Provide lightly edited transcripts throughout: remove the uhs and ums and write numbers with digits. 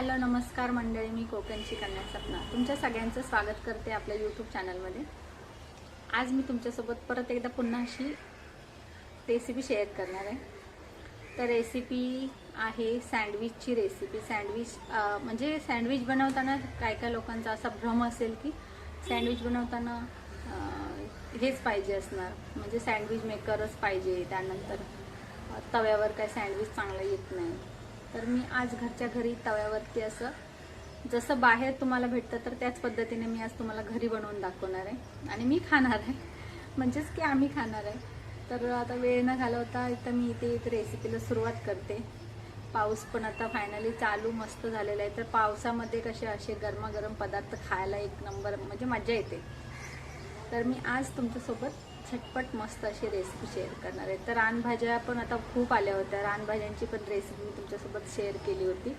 Hello नमस्कार मंडळी, मी कोकणची कन्या सपना तुमच्या सगळ्यांचं स्वागत करते आपल्या यूट्यूब चॅनलमध्ये। आज मी तुमच्यासोबत परत एकदा पुन्हा अशी रेसिपी शेअर करणार आहे। तर रेसिपी आहे सँडविचची रेसिपी। सँडविच म्हणजे सँडविच बनवताना काय काय लोकांचा असा भ्रम असेल की सँडविच बनवताना हेच पाहिजे असणार, म्हणजे सँडविच मेकरच पाहिजे, त्यानंतर तव्यावर काय सँडविच चांगलं येत नाही। तर मी आज घरच्या घरी तव्यावरती असं जसं बाहेर तुम्हाला भेटतं तर त्याच पद्धतीने मी आज तुम्हाला घरी बनवून दाखवणार आहे आणि मी खाणार आहे, म्हणजेच की आम्ही खाणार आहे। तर आता वेळ न घालवता इथं मी इथे एक रेसिपीला सुरुवात करते। पाऊस पण आता फायनली चालू मस्त झालेला आहे, तर पावसामध्ये कसे असे गरमागरम पदार्थ खायला एक नंबर म्हणजे मजा येते। तर मी आज तुमच्यासोबत झटपट मस्त अशी रेसिपी शेअर करणार आहे। तर रानभाज्या पण आता खूप आल्या होत्या, रानभाज्यांची पण रेसिपी मी तुमच्यासोबत शेअर केली होती।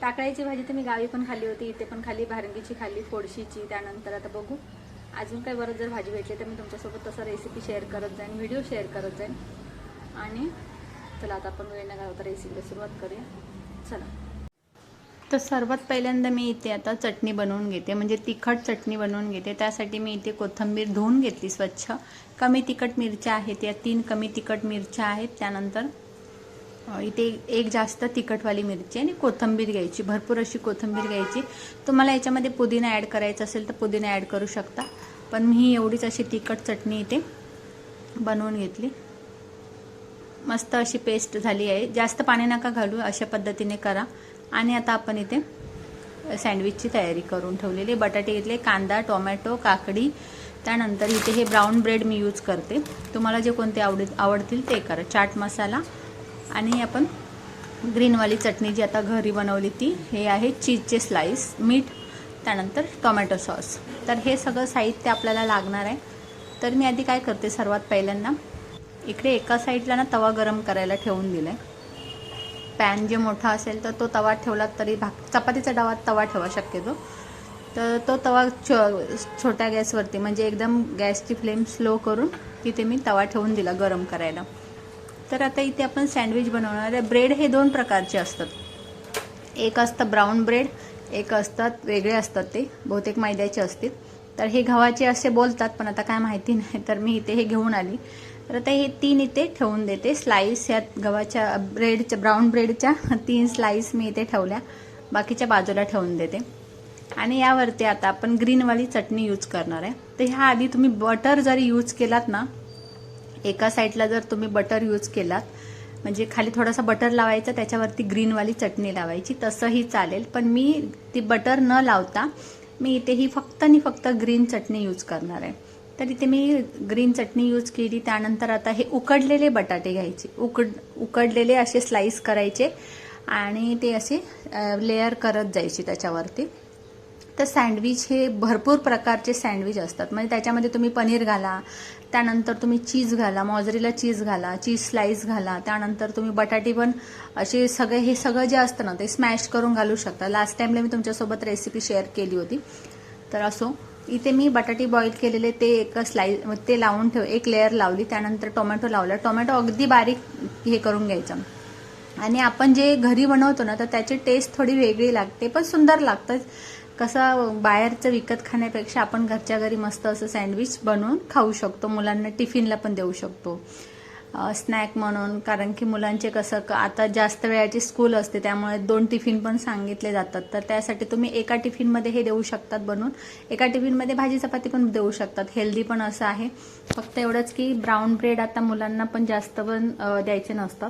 टाकळ्याची भाजी तर मी गावी पण खाल्ली होती, इथे पण खाल्ली, भारंगीची खाल्ली, फोडशीची। त्यानंतर आता बघू अजून काही बरं जर भाजी भेटली तर मी तुमच्यासोबत तसं रेसिपी शेअर करत जाईन, व्हिडिओ शेअर करत जाईन। आणि चला आता आपण वेळ न घालवता रेसिपीला सुरुवात करूया, चला। तर सर्वात पहिल्यांदा मी इथे आता चटणी बनवून घेते, म्हणजे तिखट चटणी बनवून घेते। त्यासाठी मी इथे कोथिंबीर धुवून घेतली स्वच्छ। कमी तिखट मिरच्या आहेत, या 3 कमी तिखट मिरच्या आहेत। त्यानंतर इथे एक जास्त तिखटवाली मिरची आणि कोथिंबीर घ्यायची, भरपूर अशी कोथिंबीर घ्यायची। तुम्हाला याच्यामध्ये पुदिना ॲड करायचा असेल तर पुदिना ॲड करू शकता, पण मी एवढीच अशी तिखट चटणी इथे बनवून घेतली। मस्त अशी पेस्ट झाली आहे, जास्त पाणी नका घालू, अशा पद्धतीने करा। आणि आता आपण इथे सँडविचची तयारी करून ठेवलेली। बटाटे घेतले, कांदा, टोमॅटो, काकडी, त्यानंतर इथे हे ब्राऊन ब्रेड मी यूज करते, तुम्हाला जे कोणते आवडतील ते करा। चाट मसाला आणि आपण ग्रीनवाली चटणी जी आता घरी बनवली ती, हे आहे चीजचे स्लाइस, मीठ, त्यानंतर टोमॅटो सॉस। तर हे सगळं साहित्य आपल्याला लागणार आहे। तर मी आधी काय करते, सर्वात पहिल्यांदा इकडे एका साईडला ना तवा गरम करायला ठेवून दिलाय। पॅन जे मोठा असेल तर तो तवा ठेवलात तरी चपातीचा तवा ठेवा शक्यतो। तर तो तवा छोट्या गॅसवरती, म्हणजे एकदम गॅसची फ्लेम स्लो करून तिथे मी तवा ठेवून दिला गरम करायला। तर आता इथे आपण सँडविच बनवणार आहे। ब्रेड हे 2 प्रकारचे असतात, एक असतं ब्राऊन ब्रेड, एक असतात वेगळे असतात, ते बहुतेक मैद्याचे असतील। तर हे गव्हाचे असे बोलतात, पण आता काय माहिती नाही, तर मी इथे हे घेऊन आली। तर आता हे 3 इथे ठेवून देते स्लाइस, या गव्हाच्या ब्रेडच्या ब्राऊन ब्रेडच्या 3 स्लाइस मी इथे ठेवल्या, बाकीच्या बाजूला ठेवून देते। आणि यावरती आता आपण ग्रीनवाली चटणी यूज करणार आहे। तर ह्या आधी तुम्ही बटर जरी यूज केलात ना, एका साईडला जर तुम्ही बटर यूज केलात, म्हणजे खाली थोडासा बटर लावायचा, त्याच्यावरती ग्रीनवाली चटणी लावायची, तसंही चालेल। पण मी ती बटर न लावता मी इथे ही फक्त आणि फक्त ग्रीन चटणी यूज करणार आहे। तर इथे मी ग्रीन चटणी यूज केली। त्यानंतर आता हे उकडलेले बटाटे घ्यायचे, उकडलेले असे स्लाइस करायचे आणि ते असे लेयर करत जायचे त्याच्यावरती। तर सँडविच हे भरपूर प्रकारचे सँडविच असतात, म्हणजे त्याच्यामध्ये तुम्ही पनीर घाला, त्यानंतर तुम्ही चीज घाला, मॉझरेला चीज घाला, चीज स्लाइस घाला, त्यानंतर तुम्ही बटाटे पण असे सगळे, हे सगळं जे असतं ना ते स्मॅश करून घालू शकता। लास्ट टाइमला मी तुमच्यासोबत रेसिपी शेअर केली होती। तर असो, इथे मी बटाटे बॉईल केलेले ते एक स्लाइस ते लावून एक लेयर लावली। त्यानंतर टोमॅटो लावला, टोमॅटो अगदी बारीक हे करून घ्यायचं। आणि आपण जे घरी बनवतो ना, तर त्याची टेस्ट थोडी वेगळी लागते, पण सुंदर लागतं। कसं बाहेरचं विकत खाण्यापेक्षा आपण घरच्या घरी मस्त असं सँडविच बनवून खाऊ शकतो, मुलांना टिफिनला पण देऊ शकतो, स्नॅक म्हणून। कारण की मुलांचे कसं आता जास्त वेळाची स्कूल असते, त्यामुळे 2 टिफिन पण सांगितले जातात। तर त्यासाठी तुम्ही एका टिफिनमध्ये हे देऊ शकतात बनवून, एका टिफिनमध्ये भाजी चपाती पण देऊ शकतात, हेल्दी पण असं आहे। फक्त एवढंच की ब्राऊन ब्रेड आता मुलांना पण जास्त पण द्यायचे नसतात,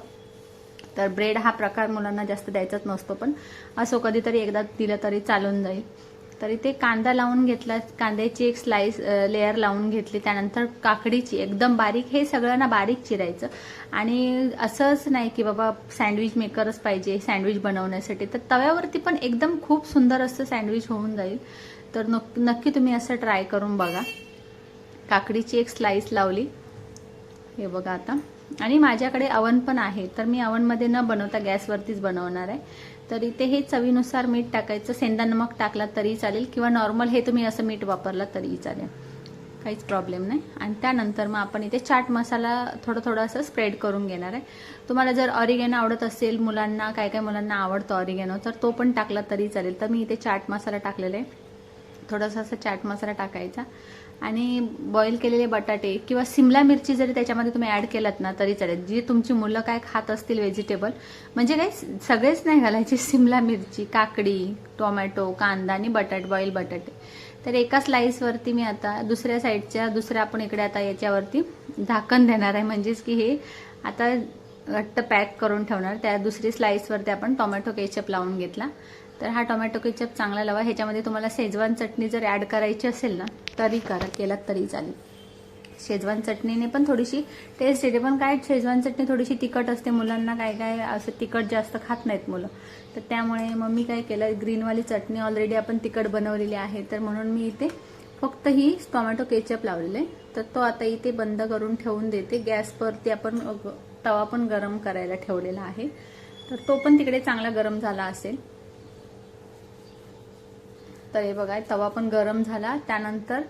तर ब्रेड हा प्रकार मुलांना जास्त द्यायचाच नसतो, पण असो कधीतरी एकदा दिलं तरी चालून जाईल। तर इथे कांदा लावून घेतला, कांद्याची एक स्लाइस लेयर लावून घेतली। त्यानंतर काकडीची एकदम बारीक, हे सगळं ना बारीक चिरायचं। आणि असंच नाही की बाबा सँडविच मेकरच पाहिजे सँडविच बनवण्यासाठी, तर तव्यावरती पण एकदम खूप सुंदर असं सँडविच होऊन जाईल। तर नक्की तुम्ही असं ट्राय करून बघा। काकडीची एक स्लाइस लावली, हे बघा आता। आणि माझ्याकडे अवन पण आहे, तर मी अवनमध्ये न बनवता गॅसवरतीच बनवणार आहे। तर इथे हे चवीनुसार मीठ टाकायचं, सेंधा नमक टाकला तरी चालेल, किंवा नॉर्मल हे तुम्ही असं मीठ वापरला तरीही चालेल, काहीच प्रॉब्लेम नाही. आणि त्यानंतर मग आपण इथे चाट मसाला थोडं असं स्प्रेड करून घेणार आहे. तुम्हाला जर ऑरिगॅनो आवडत असेल, मुलांना काय मुलांना आवडतं ऑरिगॅनो, तर तो पण टाकला तरी चालेल. तर मी इथे चाट मसाला टाकलेला आहे. थोडासा असा चाट मसाला टाकायचा आणि बॉईल केलेले बटाटे किंवा सिमला मिरची जरी त्याच्यामध्ये तुम्ही ॲड केलात ना तरी चालेल. जी तुमची मुलं काय खात असतील व्हेजिटेबल, म्हणजे काय सगळेच नाही घालायचे, सिमला मिरची, काकडी, टोमॅटो, कांदा आणि बॉईल बटाटे. तर एका स्लाइसवरती मी आता दुसऱ्या साईडच्या आपण इकडे आता याच्यावरती झाकण देणार आहे, म्हणजेच की हे आता घट्ट पॅक करून ठेवणार. त्या दुसरी स्लाइसवरती आपण टोमॅटो केचप लावून घेतला. तर हा टोमॅटो केचप चांगला लावा. ह्याच्यामध्ये तुम्हाला शेजवान चटणी जर ॲड करायची असेल ना तरी केलात तरी चालेल. शेजवान चटणीने पण थोडीशी टेस्ट येते, पण काय शेजवान चटणी थोडीशी तिखट असते, मुलांना काय असं तिखट जास्त खात नाहीत मुलं. तर त्यामुळे मग मी काय केलं, ग्रीनवाली चटणी ऑलरेडी आपण तिखट बनवलेली आहे, तर म्हणून मी इथे फक्त ही टोमॅटो केचप लावलेले. तर तो आता इथे बंद करून ठेवून देते. गॅसवरती आपण तवा पण गरम करायला ठेवलेला आहे, तर तो पण तिकडे चांगला गरम झाला असेल. तर हे बघा तवा पण गरम झाला. त्यानंतर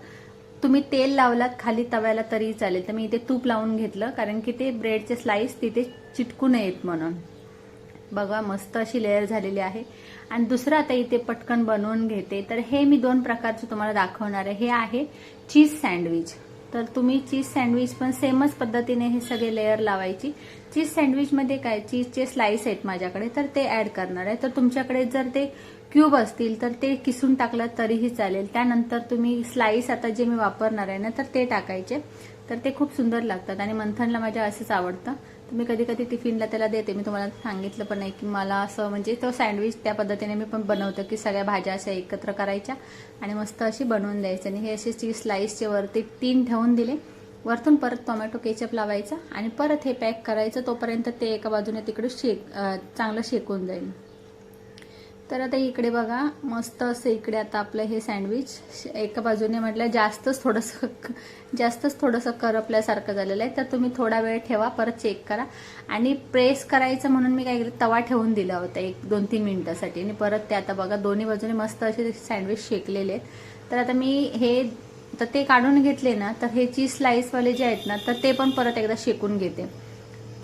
तुम्ही तेल लावलात खाली तव्याला तरी चालेल. तर मी इथे तूप लावून घेतलं, कारण की ते ब्रेडचे स्लाइस तिथे चिटकू नयेत म्हणून. बघा मस्त अशी लेअर झालेली आहे. आणि दुसरं आता इथे पटकन बनवून घेते. तर हे मी 2 प्रकारचे तुम्हाला दाखवणार आहे. हे आहे चीज सँडविच. तर तुम्ही चीज सँडविच पण सेमच पद्धतीने हे सगळे लेअर लावायची. चीज सँडविचमध्ये काय चीजचे स्लाइस आहेत माझ्याकडे, तर ते ॲड करणार आहे. तर तुमच्याकडे जर ते क्यूब असतील तर ते किसून टाकलं तरीही चालेल. त्यानंतर तुम्ही स्लाइस आता जे मी वापरणार आहे ना तर ते टाकायचे. तर ते खूप सुंदर लागतात आणि मंथनला माझ्या असंच आवडतं. तर मी कधी कधी टिफिनला त्याला देते. मी तुम्हाला सांगितलं पण नाही की मला असं म्हणजे तो सँडविच त्या पद्धतीने मी पण बनवते की सगळ्या भाज्या अशा एकत्र करायच्या आणि मस्त अशी बनवून द्यायचं. आणि हे असे चीज स्लाइसचे वरती 3 ठेवून दिले. वरतून परत टोमॅटो केचप लावायचा आणि परत हे पॅक करायचं. तोपर्यंत ते एका बाजूने तिकडे चांगलं शेकून जाईल. तर आता इकडे बघा मस्त असं इकडे आता आपलं हे सँडविच एका बाजूने म्हटलं जास्तच थोडंसं करपल्यासारखं झालेलं आहे. तर तुम्ही थोडा वेळ ठेवा, परत चेक करा. आणि प्रेस करायचं म्हणून मी काय केलं, तवा ठेवून दिला होता 1-2-3 मिनिटासाठी. आणि परत ते आता बघा दोन्ही बाजूने मस्त असे सँडविच शेकलेले आहेत. तर आता मी तर ते काढून घेतले ना, तर हे चीज स्लाइसवाले जे आहेत ना तर ते पण परत एकदा शेकून घेते.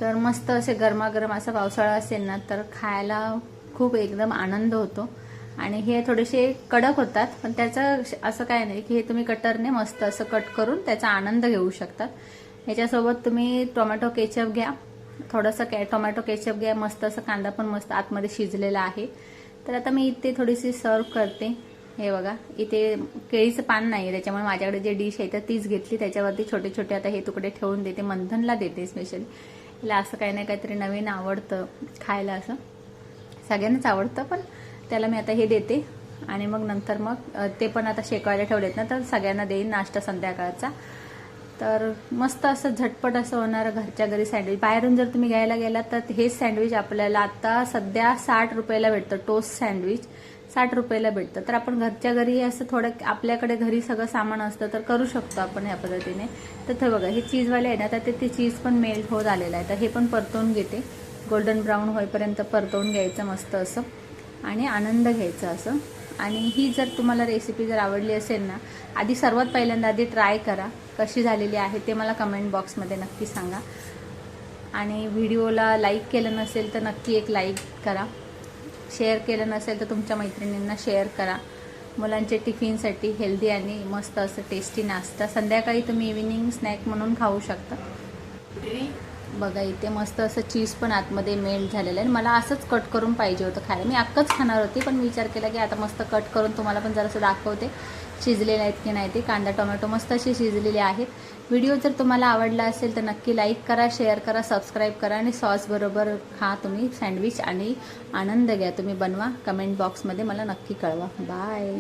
तर मस्त असे गरमागरम असा पावसाळा असेल ना तर खायला खूप एकदम आनंद होतो. आणि हे थोडेसे कडक होतात, पण त्याचं असं काय नाही की हे तुम्ही कटरने मस्त असं कट करून त्याचा आनंद घेऊ शकतात. ह्याच्यासोबत तुम्ही टोमॅटो केचप घ्या, थोडंसं टोमॅटो केचप घ्या, मस्त असं कांदा पण मस्त आतमध्ये शिजलेला आहे. तर आता मी इथे थोडीशी सर्व करते. हे बघा इथे केळीचं पान नाही, त्याच्यामुळे माझ्याकडे जे डिश आहे तर तीच घेतली. त्याच्यावरती छोटे छोटे आता हे तुकडे ठेवून देते. मंथनला देते स्पेशली. तिला असं काही नाही काहीतरी नवीन आवडतं खायला, असं सगळ्यांनाच आवडतं, पण त्याला मी आता हे देते. आणि मग नंतर मग ते पण आता शेकवायला ठेवलेत ना तर सगळ्यांना देईन नाश्ता संध्याकाळचा. तर मस्त असं झटपट असं होणारं घरच्या घरी सँडविच. बाहेरून जर तुम्ही घ्यायला गेलात तर हेच सँडविच आपल्याला आता सध्या 60 रुपयाला भेटतं. टोस्ट सँडविच 60 रुपयाला भेटतं. तर आपण घरच्या घरी असं थोडं आपल्याकडे घरी सगळं सामान असतं तर करू शकतो आपण ह्या पद्धतीने. तर ते बघा हे चीजवाले आहे ना तर ते चीज पण मेल्ट होत आलेलं आहे. तर हे पण परतवून घेते. गोल्डन ब्राऊन होईपर्यंत परतवून घ्यायचं मस्त असं आणि आनंद घ्यायचा असं. आणि ही जर तुम्हाला रेसिपी जर आवडली असेल ना, सर्वात पहिल्यांदा ट्राय करा. कशी झालेली आहे ते मला कमेंट बॉक्समध्ये नक्की सांगा. आणि व्हिडिओला लाईक केलं नसेल तर नक्की एक लाईक करा. शेअर केलं नसेल तर तुमच्या मैत्रिणींना शेअर करा. मुलांचे टिफिनसाठी हेल्दी आणि मस्त असं टेस्टी नाश्ता संध्याकाळी तुम्ही इव्हिनिंग स्नॅक म्हणून खाऊ शकता. बघा इथे मस्त असं चीज पण आतमध्ये मेल्ट झालेलं आहे. मला असंच कट करून पाहिजे होतं खायला. मी अक्कच खाणार होती, पण विचार केला की आता मस्त कट करून तुम्हाला पण जरासं दाखवते शिजलेले आहेत की नाही ते. कांदा टोमॅटो मस्त असे शिजलेले आहेत. व्हिडिओ जर तुम्हाला आवडला असेल तर नक्की लाईक करा, शेअर करा, सबस्क्राईब करा आणि सॉस बरोबर खा तुम्ही सँडविच आणि आनंद घ्या. तुम्ही बनवा. कमेंट बॉक्समध्ये मला नक्की कळवा. बाय.